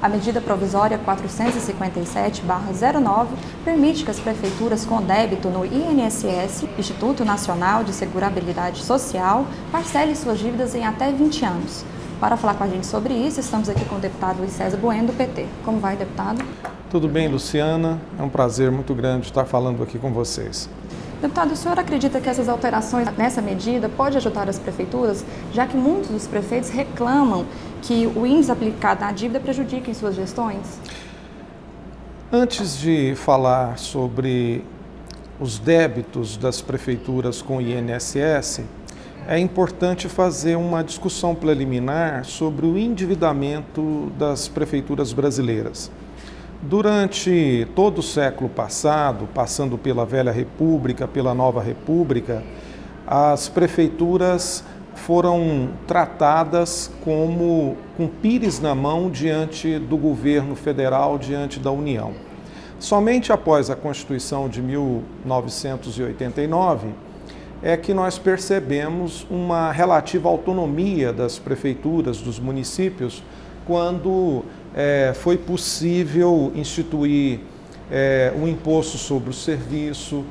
A medida provisória 457/09 permite que as prefeituras com débito no INSS, Instituto Nacional de Segurabilidade Social, parcelem suas dívidas em até 20 anos. Para falar com a gente sobre isso, estamos aqui com o deputado Luiz César Bueno, do PT. Como vai, deputado? Tudo bem, Luciana. É um prazer muito grande estar falando aqui com vocês. Deputado, o senhor acredita que essas alterações nessa medida podem ajudar as prefeituras, já que muitos dos prefeitos reclamam que o índice aplicado na dívida prejudica em suas gestões? Antes de falar sobre os débitos das prefeituras com o INSS, é importante fazer uma discussão preliminar sobre o endividamento das prefeituras brasileiras. Durante todo o século passado, passando pela Velha República, pela Nova República, as prefeituras foram tratadas como com pires na mão diante do governo federal, diante da União. Somente após a Constituição de 1989 é que nós percebemos uma relativa autonomia das prefeituras, dos municípios, quando foi possível instituir o imposto sobre o serviço,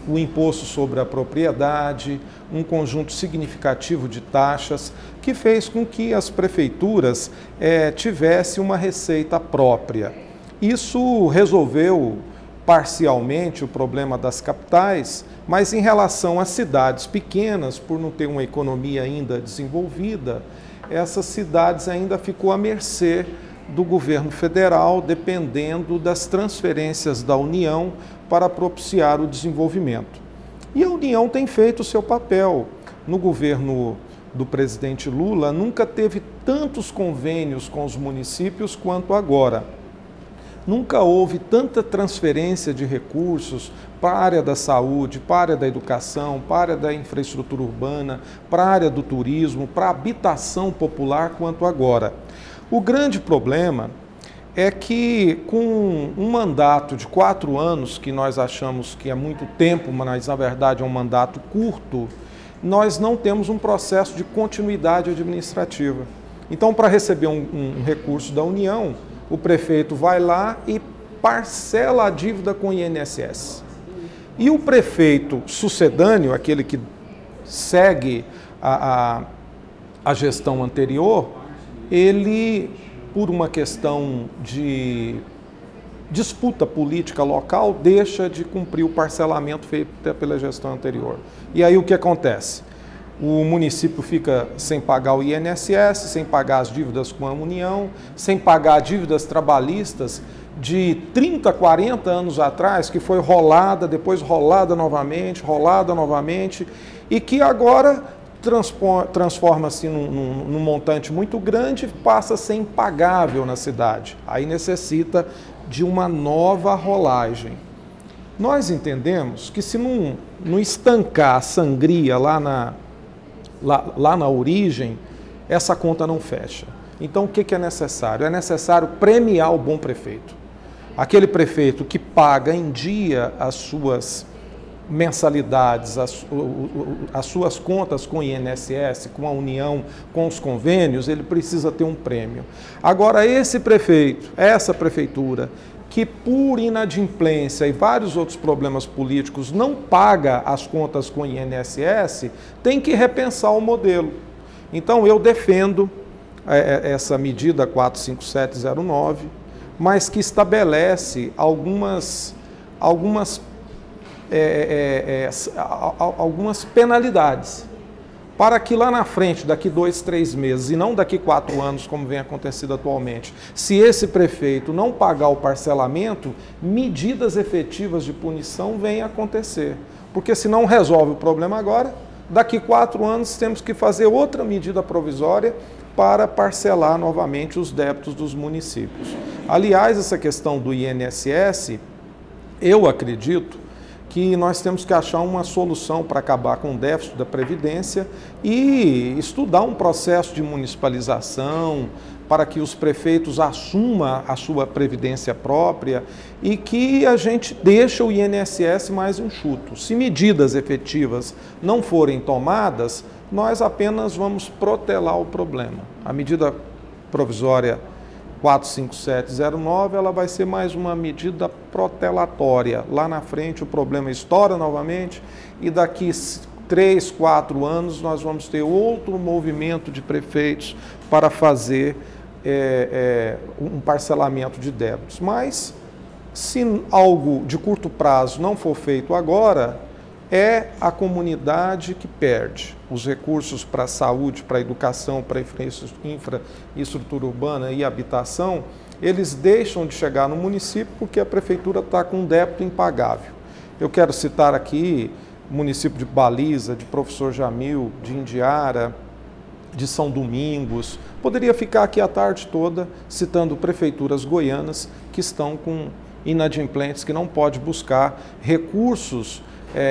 o imposto sobre a propriedade, um conjunto significativo de taxas, que fez com que as prefeituras tivessem uma receita própria. Isso resolveu parcialmente o problema das capitais, mas em relação às cidades pequenas, por não ter uma economia ainda desenvolvida, essas cidades ainda ficou à mercê do governo federal, dependendo das transferências da União para propiciar o desenvolvimento. E a União tem feito o seu papel. No governo do presidente Lula, nunca teve tantos convênios com os municípios quanto agora. Nunca houve tanta transferência de recursos para a área da saúde, para a área da educação, para a área da infraestrutura urbana, para a área do turismo, para a habitação popular quanto agora. O grande problema é que com um mandato de 4 anos, que nós achamos que é muito tempo, mas na verdade é um mandato curto, nós não temos um processo de continuidade administrativa. Então, para receber um recurso da União, o prefeito vai lá e parcela a dívida com o INSS. E o prefeito sucedâneo, aquele que segue a gestão anterior, ele, por uma questão de disputa política local, deixa de cumprir o parcelamento feito pela gestão anterior. E aí o que acontece? O município fica sem pagar o INSS, sem pagar as dívidas com a União, sem pagar dívidas trabalhistas de 30, 40 anos atrás, que foi rolada, depois rolada novamente, e que agora transforma-se num montante muito grande e passa a ser impagável na cidade. Aí necessita de uma nova rolagem. Nós entendemos que se não estancar a sangria lá na origem, essa conta não fecha. Então o que é necessário? É necessário premiar o bom prefeito. Aquele prefeito que paga em dia as suas mensalidades, as suas contas com o INSS, com a União, com os convênios, ele precisa ter um prêmio. Agora, esse prefeito, essa prefeitura, que por inadimplência e vários outros problemas políticos não paga as contas com o INSS, tem que repensar o modelo. Então, eu defendo essa medida 45709, mas que estabelece algumas penalidades, para que lá na frente, daqui 2, 3 meses, e não daqui 4 anos, como vem acontecendo atualmente, se esse prefeito não pagar o parcelamento, medidas efetivas de punição vêm a acontecer. Porque se não resolve o problema agora, daqui 4 anos temos que fazer outra medida provisória para parcelar novamente os débitos dos municípios. Aliás, essa questão do INSS, eu acredito que nós temos que achar uma solução para acabar com o déficit da Previdência e estudar um processo de municipalização para que os prefeitos assumam a sua previdência própria e que a gente deixe o INSS mais enxuto. Se medidas efetivas não forem tomadas, nós apenas vamos protelar o problema. A medida provisória 45709, ela vai ser mais uma medida protelatória. Lá na frente o problema estoura novamente e daqui 3, 4 anos nós vamos ter outro movimento de prefeitos para fazer um parcelamento de débitos. Mas se algo de curto prazo não for feito agora, é a comunidade que perde os recursos para a saúde, para a educação, para a infraestrutura urbana e habitação. Eles deixam de chegar no município porque a prefeitura está com um débito impagável. Eu quero citar aqui o município de Baliza, de Professor Jamil, de Indiara, de São Domingos. Poderia ficar aqui a tarde toda citando prefeituras goianas que estão com inadimplentes, que não pode buscar recursos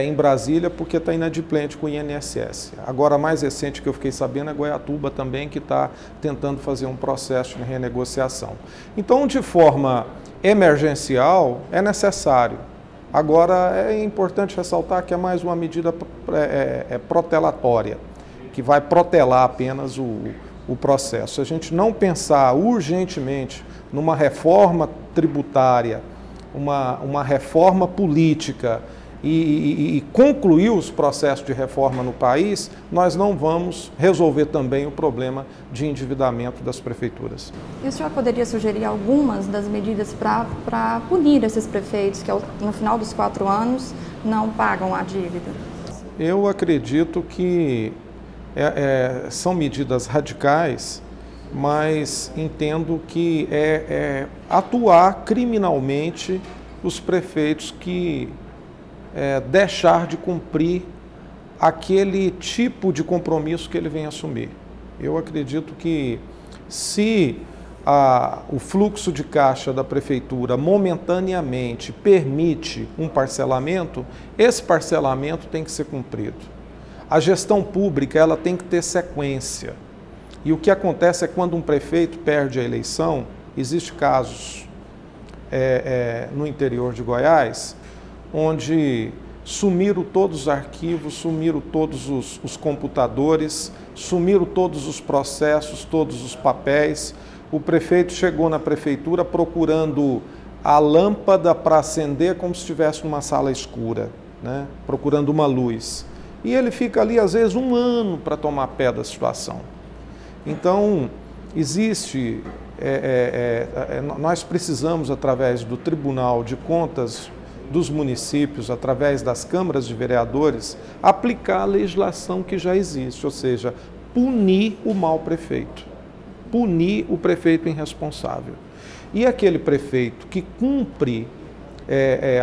em Brasília porque está inadimplente com o INSS. Agora, a mais recente que eu fiquei sabendo é Goiatuba também, que está tentando fazer um processo de renegociação. Então, de forma emergencial, é necessário. Agora, é importante ressaltar que é mais uma medida protelatória, que vai protelar apenas o processo. Se a gente não pensar urgentemente numa reforma tributária, uma reforma política, e concluir os processos de reforma no país, nós não vamos resolver também o problema de endividamento das prefeituras. E o senhor poderia sugerir algumas das medidas para punir esses prefeitos que no final dos 4 anos não pagam a dívida? Eu acredito que são medidas radicais, mas entendo que atuar criminalmente os prefeitos que deixar de cumprir aquele tipo de compromisso que ele vem assumir. Eu acredito que se o fluxo de caixa da prefeitura momentaneamente permite um parcelamento, esse parcelamento tem que ser cumprido. A gestão pública ela tem que ter sequência. E o que acontece é quando um prefeito perde a eleição, existem casos no interior de Goiás, onde sumiram todos os arquivos, sumiram todos os computadores, sumiram todos os processos, todos os papéis. O prefeito chegou na prefeitura procurando a lâmpada para acender como se estivesse numa sala escura, né? Procurando uma luz. E ele fica ali, às vezes, 1 ano para tomar pé da situação. Então, existe... nós precisamos, através do Tribunal de Contas dos municípios, através das câmaras de vereadores, aplicar a legislação que já existe, ou seja, punir o mau prefeito, punir o prefeito irresponsável. E aquele prefeito que cumpre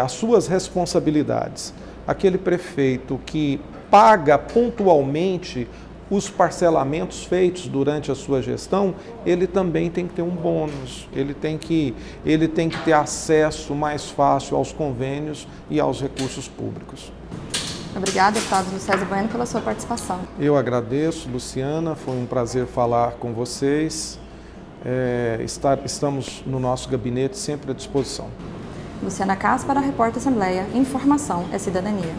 as suas responsabilidades, aquele prefeito que paga pontualmente os parcelamentos feitos durante a sua gestão, ele também tem que ter um bônus, ele tem que ter acesso mais fácil aos convênios e aos recursos públicos. Obrigada, deputado César Bueno, pela sua participação. Eu agradeço, Luciana, foi um prazer falar com vocês. Estamos no nosso gabinete sempre à disposição. Luciana Cas para a Repórter Assembleia. Informação é cidadania.